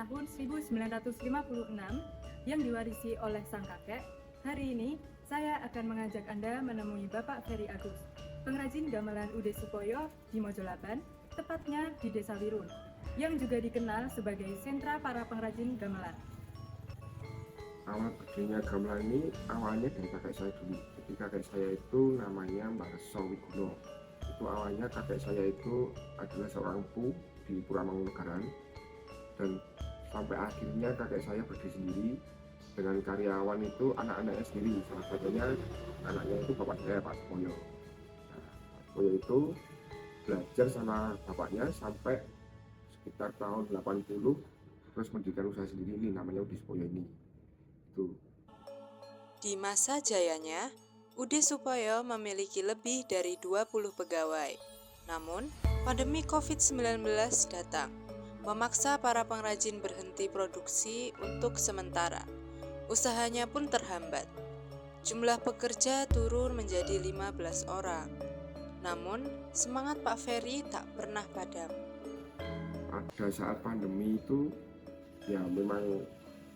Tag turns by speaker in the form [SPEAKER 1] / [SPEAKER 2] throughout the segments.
[SPEAKER 1] tahun 1956 yang diwarisi oleh sang kakek, hari ini saya akan mengajak Anda menemui Bapak Ferry Agus, pengrajin gamelan UD Supoyo di Mojolaban, tepatnya di Desa Wirun, yang juga dikenal sebagai sentra para pengrajin gamelan.
[SPEAKER 2] Awal berdirinya gamelan ini awalnya dari kakek saya dulu. Jadi kakek saya itu namanya Mbah Reso Wiguno. Itu awalnya kakek saya itu adalah seorang empu di Puramangkunegaran, dan sampai akhirnya kakek saya berdiri sendiri dengan karyawan itu anak-anaknya sendiri. Salah satunya anaknya itu bapak saya, Pak Supoyo. Nah, Pak Supoyo itu belajar sama bapaknya sampai sekitar tahun 80, terus mendirikan usaha sendiri ini namanya UD Supoyo ini.
[SPEAKER 3] Di masa jayanya, UD Supoyo memiliki lebih dari 20 pegawai. Namun, pandemi COVID-19 datang, memaksa para pengrajin berhenti produksi untuk sementara. Usahanya pun terhambat. Jumlah pekerja turun menjadi 15 orang. Namun, semangat Pak Ferry tak pernah padam.
[SPEAKER 2] Pada saat pandemi itu, ya memang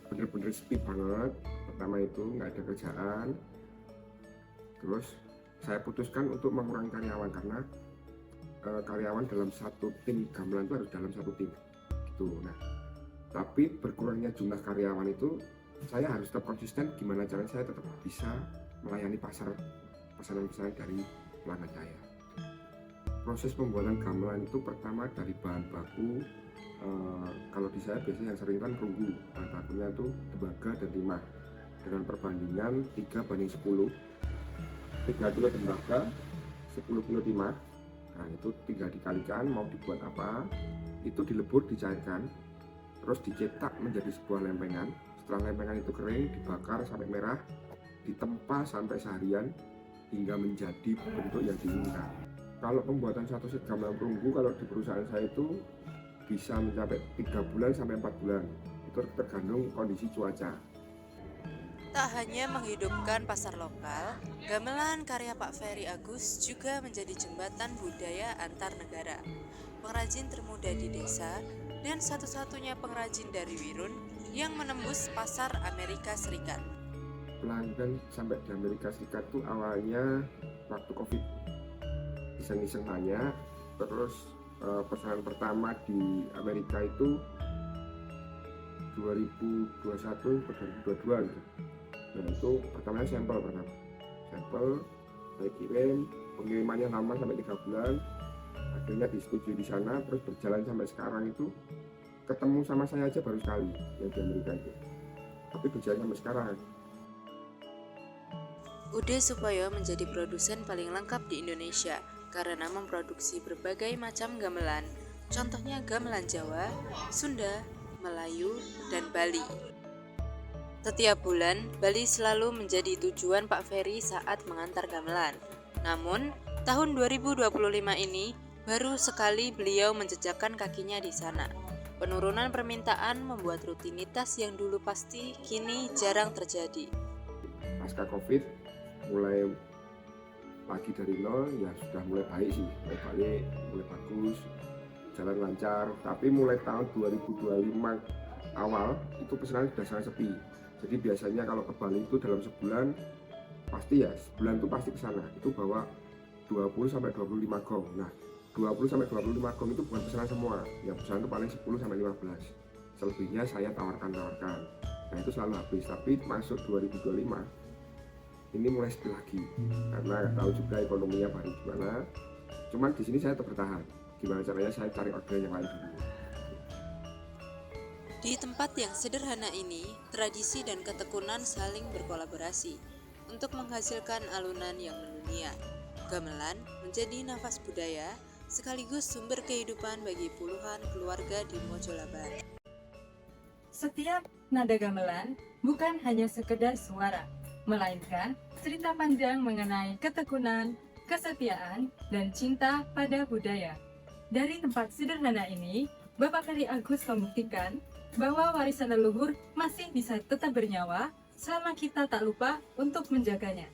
[SPEAKER 2] bener-bener sepi banget. Pertama itu nggak ada kerjaan, terus saya putuskan untuk mengurangi karyawan karena karyawan dalam satu tim gamelan itu harus dalam satu tim gitu. Nah, tapi berkurangnya jumlah karyawan itu saya harus tetap konsisten. Gimana caranya saya tetap bisa melayani pesanan-pesanan dari pelanggan saya. Proses pembuatan gamelan itu pertama dari bahan baku. Kalau di saya biasanya yang sering kan perunggu, bahan bakunya itu tembaga dan timah dengan perbandingan 3:10. 3 kilo tembaga, 10 kilo timah. Nah, itu tinggal dikalikan mau dibuat apa, itu dilebur, dicairkan, terus dicetak menjadi sebuah lempengan. Setelah lempengan itu kering, dibakar sampai merah, ditempa sampai seharian hingga menjadi bentuk yang diinginkan. Kalau pembuatan satu set gamelan perunggu kalau di perusahaan saya itu bisa mencapai 3 bulan sampai 4 bulan. Itu tergantung kondisi cuaca.
[SPEAKER 3] Tak hanya menghidupkan pasar lokal, gamelan karya Pak Ferry Agus juga menjadi jembatan budaya antar negara. Pengrajin termuda di desa dan satu-satunya pengrajin dari Wirun yang menembus pasar Amerika Serikat.
[SPEAKER 2] Pelanggan sampai di Amerika Serikat tuh awalnya waktu COVID, iseng-iseng tanya, terus pesanan pertama di Amerika itu 2021 ke 2022 gitu. Dan itu pertamanya sampel saya kirim, pengirimannya lama sampai 3 bulan, akhirnya disetujui di sana, terus berjalan sampai sekarang. Itu ketemu sama saya aja baru sekali yang di Amerika itu, tapi berjalan sampai sekarang.
[SPEAKER 3] UD Supoyo menjadi produsen paling lengkap di Indonesia karena memproduksi berbagai macam gamelan, contohnya gamelan Jawa, Sunda, Melayu, dan Bali. Setiap bulan, Bali selalu menjadi tujuan Pak Ferry saat mengantar gamelan. Namun, tahun 2025 ini baru sekali beliau menjejakkan kakinya di sana. Penurunan permintaan membuat rutinitas yang dulu pasti kini jarang terjadi.
[SPEAKER 2] Pasca COVID mulai lagi dari nol, ya sudah mulai baik sih, mulai bagus, jalan lancar. Tapi mulai tahun 2025 awal itu pesanan sudah sangat sepi. Jadi biasanya kalau ke Bali itu dalam sebulan sebulan itu pasti kesana, itu bawa 20-25 gong. Nah, 20-25 gong itu bukan pesanan semua, yang pesanan itu paling 10-15. Selebihnya saya tawarkan. Nah, itu selalu habis. Tapi masuk 2025 ini mulai sepi lagi karena nggak tahu juga ekonominya baru gimana. Cuman di sini saya tetap bertahan. Gimana caranya saya cari orderan yang lain dulu.
[SPEAKER 3] Di tempat yang sederhana ini, tradisi dan ketekunan saling berkolaborasi untuk menghasilkan alunan yang mendunia. Gamelan menjadi nafas budaya sekaligus sumber kehidupan bagi puluhan keluarga di Mojolaban.
[SPEAKER 1] Setiap nada gamelan bukan hanya sekedar suara, melainkan cerita panjang mengenai ketekunan, kesetiaan, dan cinta pada budaya. Dari tempat sederhana ini, Bapak Ferry Agus membuktikan bahwa warisan leluhur masih bisa tetap bernyawa selama kita tak lupa untuk menjaganya.